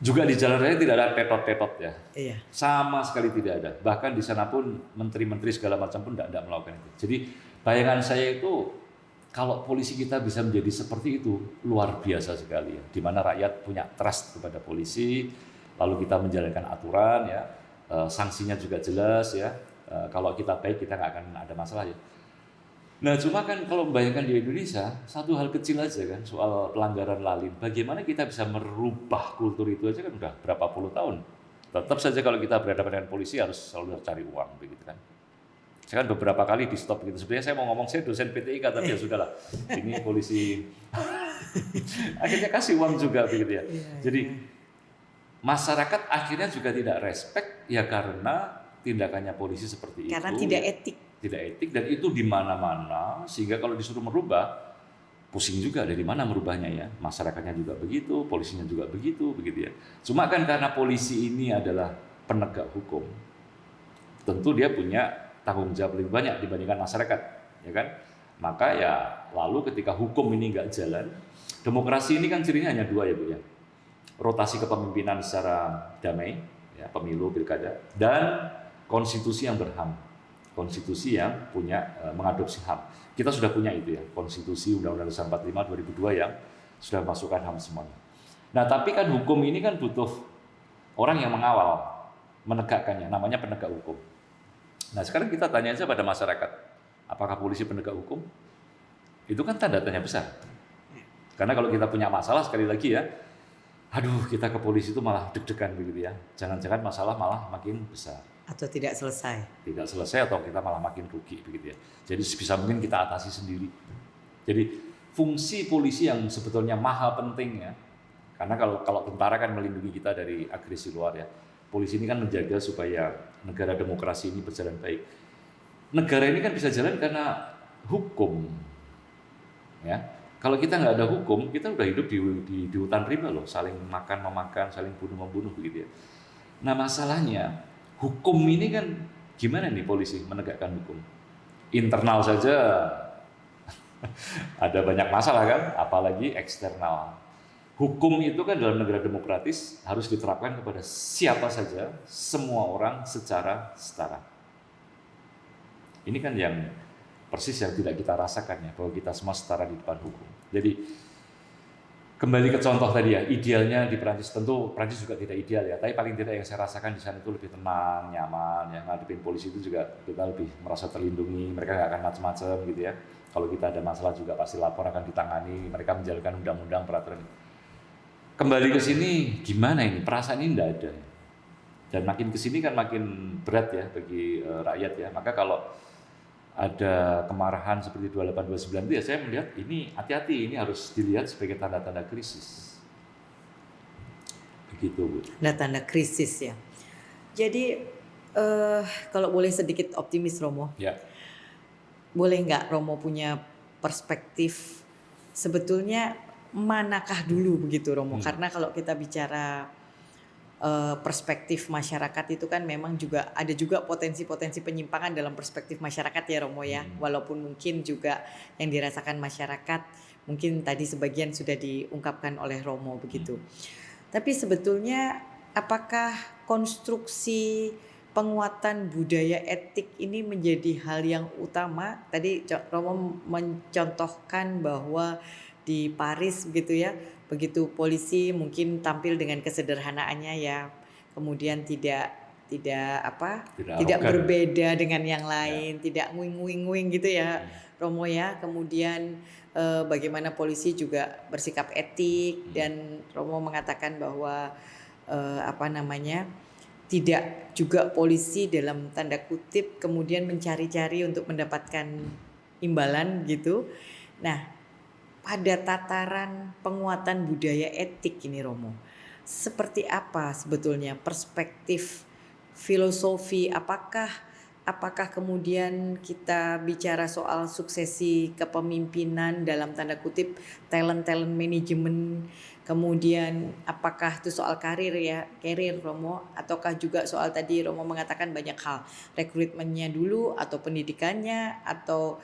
juga di jalan raya tidak ada petot-petot ya. Iya. Sama sekali tidak ada. Bahkan di sana pun menteri-menteri segala macam pun tidak melakukan itu. Jadi bayangan saya itu kalau polisi kita bisa menjadi seperti itu, luar biasa sekali ya. Di mana rakyat punya trust kepada polisi, lalu kita menjalankan aturan ya, sanksinya juga jelas ya. Kalau kita baik kita nggak akan ada masalah ya. Nah, cuma kan kalau membayangkan di Indonesia, satu hal kecil aja kan, soal pelanggaran lalin. Bagaimana kita bisa merubah kultur itu aja kan udah berapa puluh tahun. Tetap saja kalau kita berhadapan dengan polisi harus selalu cari uang, begitu kan. Saya kan beberapa kali di stop gitu. Sebenarnya saya mau ngomong saya dosen PTIK, tapi ya sudahlah. Ini polisi akhirnya kasih uang juga, begitu ya. Jadi masyarakat akhirnya juga tidak respect ya karena tindakannya polisi seperti itu. Karena tidak etik. Tidak etik dan itu di mana-mana sehingga kalau disuruh merubah pusing juga dari mana merubahnya ya. Masyarakatnya juga begitu, polisinya juga begitu ya. Cuma kan karena polisi ini adalah penegak hukum, tentu dia punya tanggung jawab lebih banyak dibandingkan masyarakat, ya kan? Maka ya lalu ketika hukum ini nggak jalan, demokrasi ini kan cirinya hanya dua ya Bu ya. Rotasi kepemimpinan secara damai, ya, pemilu, pilkada, dan konstitusi yang berham. Konstitusi yang punya mengadopsi HAM. Kita sudah punya itu ya, konstitusi Undang-Undang Dasar 45 2002 yang sudah masukkan HAM semuanya. Nah, tapi kan hukum ini kan butuh orang yang mengawal, menegakkannya, namanya penegak hukum. Nah, sekarang kita tanya aja pada masyarakat, apakah polisi penegak hukum? Itu kan tanda tanya besar. Karena kalau kita punya masalah, sekali lagi ya, aduh kita ke polisi itu malah deg-degan begitu ya. Jangan-jangan masalah malah makin besar. Atau tidak selesai. Tidak selesai atau kita malah makin rugi begitu ya. Jadi sebisa mungkin kita atasi sendiri. Jadi fungsi polisi yang sebetulnya maha penting ya. Karena kalau tentara kan melindungi kita dari agresi luar ya. Polisi ini kan menjaga supaya negara demokrasi ini berjalan baik. Negara ini kan bisa jalan karena hukum. Ya. Kalau kita nggak ada hukum, kita udah hidup di hutan rimba loh, saling makan memakan, saling bunuh membunuh begitu ya. Nah, masalahnya hukum ini kan gimana nih polisi menegakkan hukum? Internal saja ada banyak masalah kan, apalagi eksternal. Hukum itu kan dalam negara demokratis harus diterapkan kepada siapa saja, semua orang secara setara. Ini kan yang persis yang tidak kita rasakan ya, bahwa kita semua setara di depan hukum. Jadi kembali ke contoh tadi ya, idealnya di Perancis, tentu Perancis juga tidak ideal ya, tapi paling tidak yang saya rasakan di sana itu lebih tenang, nyaman, ya ngadepin polisi itu juga kita lebih merasa terlindungi, mereka nggak akan macam-macam gitu ya. Kalau kita ada masalah juga pasti lapor akan ditangani, mereka menjalankan undang-undang peraturan. Kembali ke sini gimana ini, perasaan ini tidak ada. Dan makin ke sini kan makin berat ya bagi rakyat ya, maka kalau ada kemarahan seperti 28-29 itu ya saya melihat ini hati-hati, ini harus dilihat sebagai tanda-tanda krisis. Begitu Bu. Tanda-tanda krisis ya. Jadi kalau boleh sedikit optimis Romo. Ya. Boleh nggak Romo punya perspektif sebetulnya manakah dulu begitu Romo? Karena kalau kita bicara perspektif masyarakat itu kan memang juga ada juga potensi-potensi penyimpangan dalam perspektif masyarakat ya Romo ya. Walaupun mungkin juga yang dirasakan masyarakat mungkin tadi sebagian sudah diungkapkan oleh Romo begitu. Tapi sebetulnya apakah konstruksi penguatan budaya etik ini menjadi hal yang utama? Tadi Romo mencontohkan bahwa di Paris begitu ya, begitu polisi mungkin tampil dengan kesederhanaannya ya, kemudian tidak berbeda dengan yang lain, tidak nguing-nguing gitu ya Romo ya. Kemudian bagaimana polisi juga bersikap etik dan Romo mengatakan bahwa tidak juga polisi dalam tanda kutip kemudian mencari-cari untuk mendapatkan imbalan gitu. Nah, pada tataran penguatan budaya etik ini Romo, seperti apa sebetulnya perspektif filosofi? Apakah kemudian kita bicara soal suksesi kepemimpinan dalam tanda kutip talent management, kemudian apakah itu soal karir Romo, ataukah juga soal tadi Romo mengatakan banyak hal, rekrutmennya dulu atau pendidikannya atau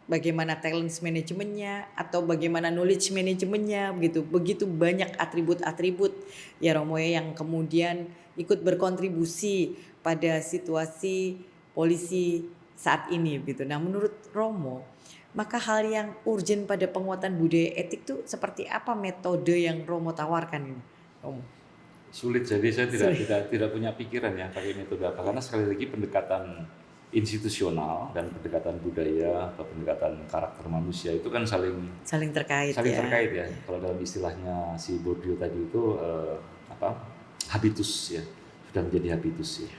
bagaimana talent manajemennya atau bagaimana knowledge manajemennya begitu banyak atribut-atribut ya Romo ya yang kemudian ikut berkontribusi pada situasi polisi saat ini begitu. Nah, menurut Romo, maka hal yang urgent pada penguatan budaya etik itu seperti apa metode yang Romo tawarkan ini, Romo? Sulit, jadi saya tidak punya pikiran ya pakai metode apa, karena sekali lagi pendekatan institusional dan pendekatan budaya atau pendekatan karakter manusia itu kan saling terkait terkait ya. Kalau dalam istilahnya si Bourdieu tadi itu habitus ya, sudah menjadi habitus ya.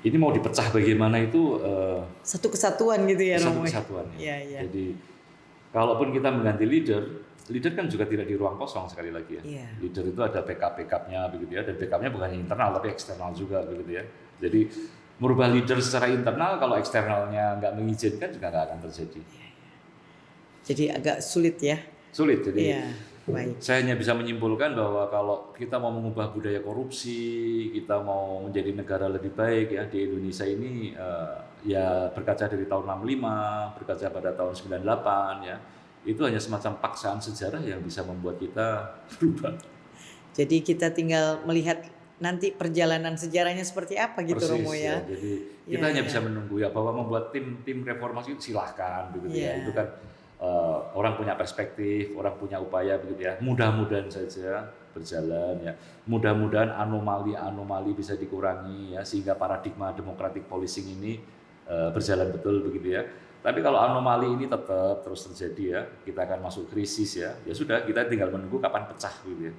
Ini mau dipecah bagaimana itu satu kesatuan gitu ya satu Romo. kesatuan ya. Iya. Jadi kalaupun kita mengganti leader kan juga tidak di ruang kosong sekali lagi ya. Iya. Leader itu ada backup-nya begitu ya, dan backupnya bukan hanya internal tapi eksternal juga begitu ya. Jadi merubah leader secara internal kalau eksternalnya nggak mengizinkan juga nggak akan terjadi. Jadi agak sulit ya. Sulit. Jadi baik. Saya hanya bisa menyimpulkan bahwa kalau kita mau mengubah budaya korupsi, kita mau menjadi negara lebih baik ya di Indonesia ini ya berkaca dari tahun 65, berkaca pada tahun 98 ya. Itu hanya semacam paksaan sejarah yang bisa membuat kita berubah. Jadi kita tinggal melihat nanti perjalanan sejarahnya seperti apa gitu. Persis, Romo ya. Jadi kita hanya bisa menunggu ya, bahwa membuat tim reformasi itu silahkan begitu ya. Itu kan orang punya perspektif, orang punya upaya begitu ya. Mudah-mudahan saja berjalan ya. Mudah-mudahan anomali bisa dikurangi ya, sehingga paradigma democratic policing ini berjalan betul begitu ya. Tapi kalau anomali ini tetap terus terjadi ya, kita akan masuk krisis ya. Ya sudah, kita tinggal menunggu kapan pecah gitu ya.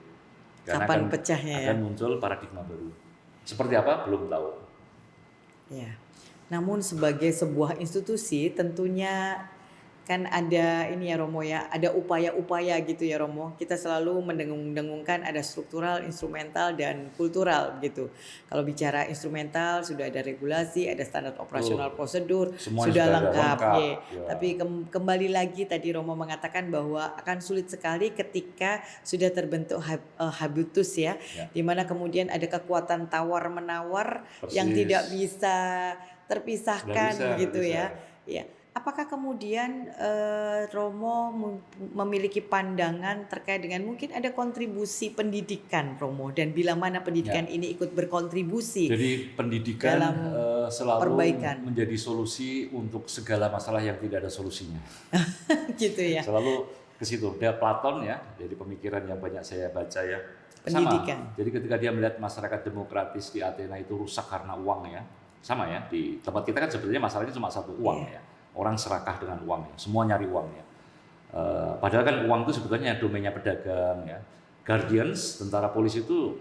Karena kapan pecahnya akan muncul paradigma baru. Seperti apa belum tahu. Ya. Namun sebagai sebuah institusi tentunya kan ada ini ya Romo ya, ada upaya-upaya gitu ya Romo. Kita selalu mendengung-dengungkan ada struktural, instrumental dan kultural gitu. Kalau bicara instrumental sudah ada regulasi, ada standar operasional prosedur, sudah lengkap. Ya. Tapi kembali lagi tadi Romo mengatakan bahwa akan sulit sekali ketika sudah terbentuk habitus ya, di mana kemudian ada kekuatan tawar-menawar yang tidak bisa terpisahkan gitu ya. Ya. Apakah kemudian Romo memiliki pandangan terkait dengan mungkin ada kontribusi pendidikan Romo, dan bila mana pendidikan ini ikut berkontribusi? Jadi pendidikan dalam selalu perbaikan menjadi solusi untuk segala masalah yang tidak ada solusinya. Gitu ya. Selalu ke situ. Dia Platon ya, jadi pemikiran yang banyak saya baca ya. Pendidikan. Sama. Jadi ketika dia melihat masyarakat demokratis di Athena itu rusak karena uang ya, sama ya. Di tempat kita kan sebenarnya masalahnya cuma satu, uang ya. Orang serakah dengan uang ya, semua nyari uang ya. Padahal kan uang itu sebetulnya domainnya pedagang ya. Guardians, tentara polisi itu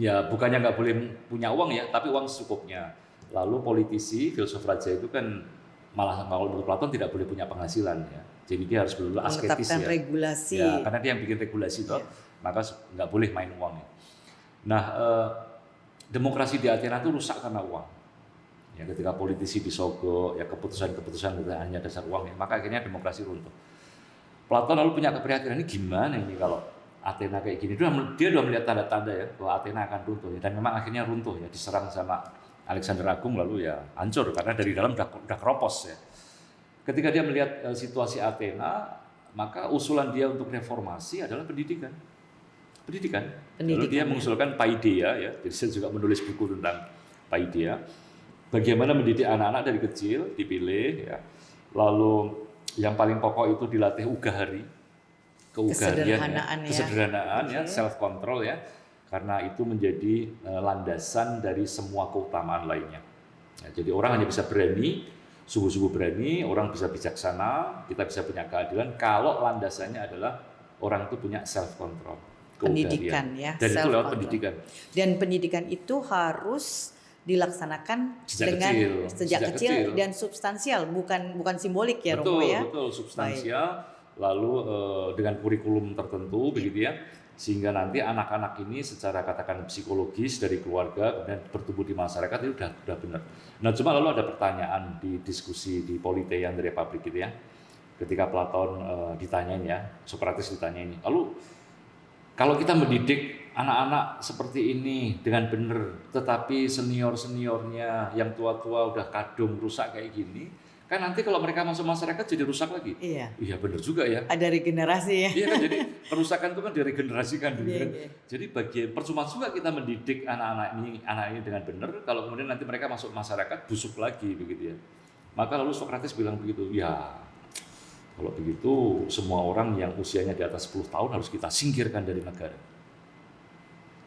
ya bukannya nggak boleh punya uang ya, tapi uang secukupnya. Lalu politisi, filsuf raja itu kan malah kalau menurut Platon tidak boleh punya penghasilan ya. Jadi dia harus betul-betul asketis ya. Regulasi. Ya, karena dia yang bikin regulasi itu, maka nggak boleh main uang ya. Nah, demokrasi di Athena itu rusak karena uang. Ya, ketika politisi disogok, ya keputusan-keputusan hanya dasar uang ya, maka akhirnya demokrasi runtuh. Platon lalu punya keprihatinan, ini gimana ini kalau Athena kayak gini. Dia sudah melihat tanda-tanda ya bahwa Athena akan runtuh ya, dan memang akhirnya runtuh ya, diserang sama Alexander Agung lalu ya hancur karena dari dalam udah keropos ya. Ketika dia melihat situasi Athena, maka usulan dia untuk reformasi adalah pendidikan. Lalu dia mengusulkan paideia ya, jadi saya juga menulis buku tentang paideia. Bagaimana mendidik anak-anak dari kecil, dipilih ya. Lalu yang paling pokok itu dilatih ugahari, kesederhanaan ya, self control ya. Karena itu menjadi landasan dari semua keutamaan lainnya. Ya, jadi orang hanya bisa berani, sungguh-sungguh berani, orang bisa bijaksana, kita bisa punya keadilan kalau landasannya adalah orang itu punya self control, pendidikan ya. Dan itu lewat pendidikan. Dan pendidikan itu harus dilaksanakan sejak kecil dan substansial, bukan simbolik ya Romo ya. Betul, substansial. Lalu dengan kurikulum tertentu begitu ya, sehingga nanti anak-anak ini secara katakan psikologis dari keluarga kemudian bertumbuh di masyarakat itu udah benar. Nah, cuma lalu ada pertanyaan di diskusi di Politeia dari Republik gitu ya. Ketika Platon ditanyain ya, Socrates ditanyain, lalu kalau kita mendidik anak-anak seperti ini dengan benar, tetapi senior-seniornya yang tua-tua udah kadung rusak kayak gini, kan nanti kalau mereka masuk masyarakat jadi rusak lagi. Iya benar juga ya. Ada regenerasi ya. Iya kan, jadi kerusakan itu kan diregenerasikan gitu kan. Jadi percuma juga kita mendidik anak ini dengan benar, kalau kemudian nanti mereka masuk masyarakat busuk lagi begitu ya. Maka lalu Socrates bilang begitu, ya kalau begitu semua orang yang usianya di atas 10 tahun harus kita singkirkan dari negara.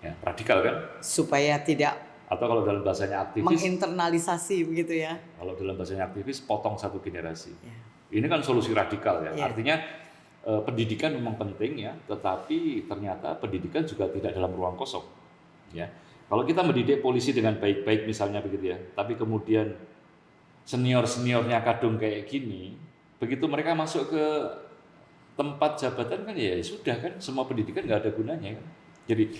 Ya, radikal kan? Supaya tidak Atau kalau dalam bahasanya aktivis, menginternalisasi begitu ya. kalau dalam bahasanya aktivis, potong satu generasi. Ya. Ini kan solusi radikal ya. Ya. Artinya pendidikan memang penting ya, tetapi ternyata pendidikan juga tidak dalam ruang kosong. Ya. Kalau kita mendidik polisi dengan baik-baik misalnya begitu ya, tapi kemudian senior-seniornya kadung kayak gini, begitu mereka masuk ke tempat jabatan kan ya sudah kan, semua pendidikan nggak ada gunanya kan. Jadi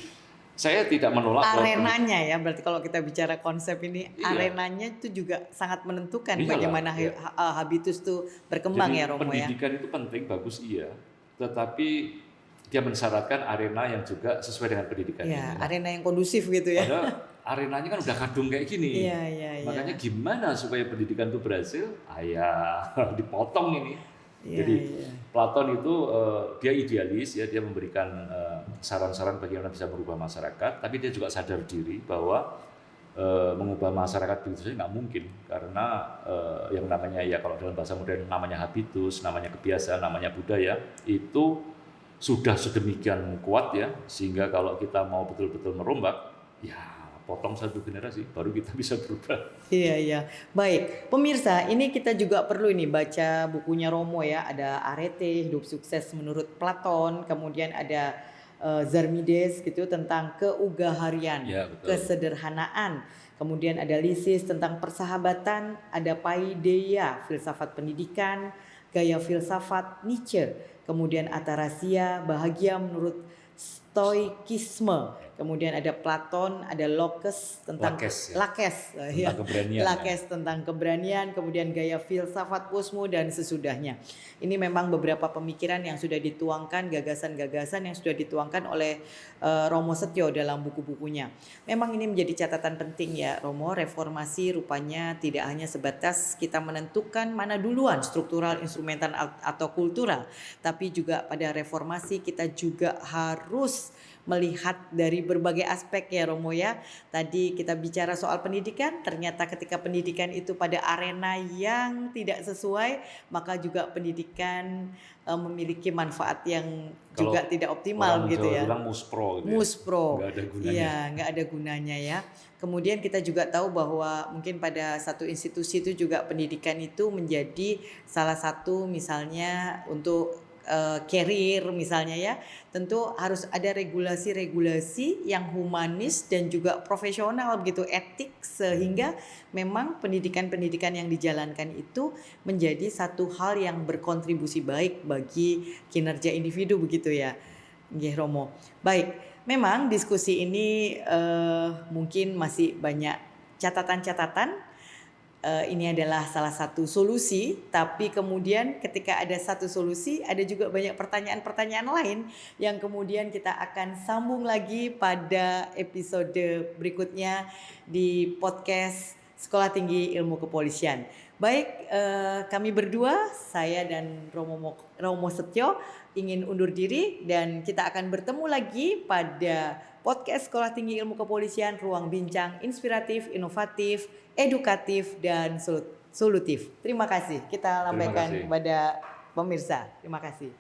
saya tidak menolak arenanya ya, berarti kalau kita bicara konsep ini, iya, arenanya itu juga sangat menentukan iyalah, bagaimana ya. habitus itu berkembang. Jadi ya Romo ya. pendidikan itu penting, bagus iya, tetapi dia mensyaratkan arena yang juga sesuai dengan pendidikan. Ya, arena yang kondusif gitu ya. Padahal arenanya kan udah kadung kayak gini. Iya, iya, iya. Makanya gimana supaya pendidikan itu berhasil? Dipotong ini. Iya, Jadi iya. Platon itu dia idealis ya, dia memberikan saran-saran bagaimana bisa merubah masyarakat, tapi dia juga sadar diri bahwa mengubah masyarakat begitu saja nggak mungkin, karena yang namanya ya kalau dalam bahasa modern namanya habitus, namanya kebiasaan, namanya budaya itu sudah sedemikian kuat ya, sehingga kalau kita mau betul-betul merombak ya potong satu generasi baru kita bisa berubah. Iya, iya. Baik, pemirsa, ini kita juga perlu ini baca bukunya Romo ya. Ada Arete, Hidup Sukses Menurut Platon, kemudian ada Zarmides gitu tentang keugaharian, Ya, betul. kesederhanaan. Kemudian ada Lysis tentang persahabatan, ada Paideia, filsafat pendidikan, gaya filsafat Nietzsche, kemudian Atarasia, bahagia menurut Stoikisme. Kemudian ada Platon, ada Locke tentang Lakes, ya. Lakes, Tentang keberanian, Lakes tentang keberanian, kemudian gaya filsafat Posmo dan sesudahnya. Ini memang beberapa pemikiran yang sudah dituangkan, gagasan-gagasan yang sudah dituangkan oleh Romo Setio dalam buku-bukunya. Memang ini menjadi catatan penting ya Romo, reformasi rupanya tidak hanya sebatas kita menentukan mana duluan, struktural, instrumental atau kultural, tapi juga pada reformasi kita juga harus melihat dari berbagai aspek ya Romo ya. Tadi kita bicara soal pendidikan, ternyata ketika pendidikan itu pada arena yang tidak sesuai, maka juga pendidikan memiliki manfaat yang juga tidak optimal gitu ya. Bilang muspro gitu. Muspro. Nggak ada gunanya. Iya, nggak ada gunanya ya. Kemudian kita juga tahu bahwa mungkin pada satu institusi itu juga pendidikan itu menjadi salah satu misalnya untuk career misalnya ya, tentu harus ada regulasi-regulasi yang humanis dan juga profesional begitu, etik, sehingga memang pendidikan-pendidikan yang dijalankan itu menjadi satu hal yang berkontribusi baik bagi kinerja individu begitu ya, nggih Romo. Baik, memang diskusi ini mungkin masih banyak catatan-catatan. Ini adalah salah satu solusi, tapi kemudian ketika ada satu solusi ada juga banyak pertanyaan-pertanyaan lain yang kemudian kita akan sambung lagi pada episode berikutnya di podcast Sekolah Tinggi Ilmu Kepolisian. Baik, kami berdua, saya dan Romo Setio ingin undur diri dan kita akan bertemu lagi pada podcast Sekolah Tinggi Ilmu Kepolisian, ruang bincang inspiratif, inovatif, edukatif, dan solutif. Terima kasih. Kita lambaikan kepada pemirsa. Terima kasih.